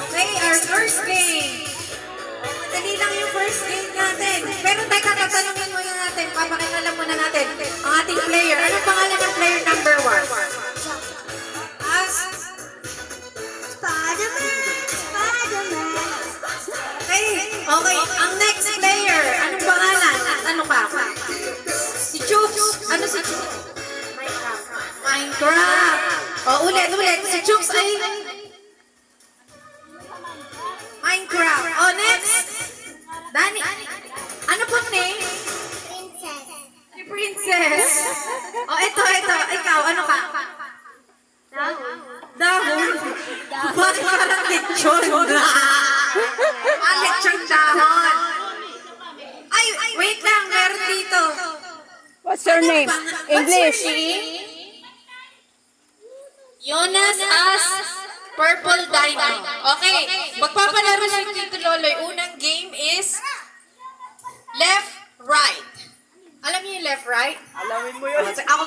Okay, our first game. Madali lang yung first game natin. Pero teka, tatanungin muna natin, papakilala muna natin ang ating player. Anong pangalan ng player number 1? Okay, ang next player, anong pangalan? At ano ka? Si Chooks. Ano si Chooks? Minecraft. Ulit. Si Chooks ay Minecraft. Next. Dani. Ano po name? Si Princess. Ito. Ikaw, ano ka? Dahon. Bakit parang lechon? Lechon dahon. Ay, wait lang. Meron dito. What's your name? English. Jonas as Purple Diamond. Okay. Magpapalaro si Tito Loloy. Unang game is left, right. Alam niyo yung left, right? Alamin mo yun. Ako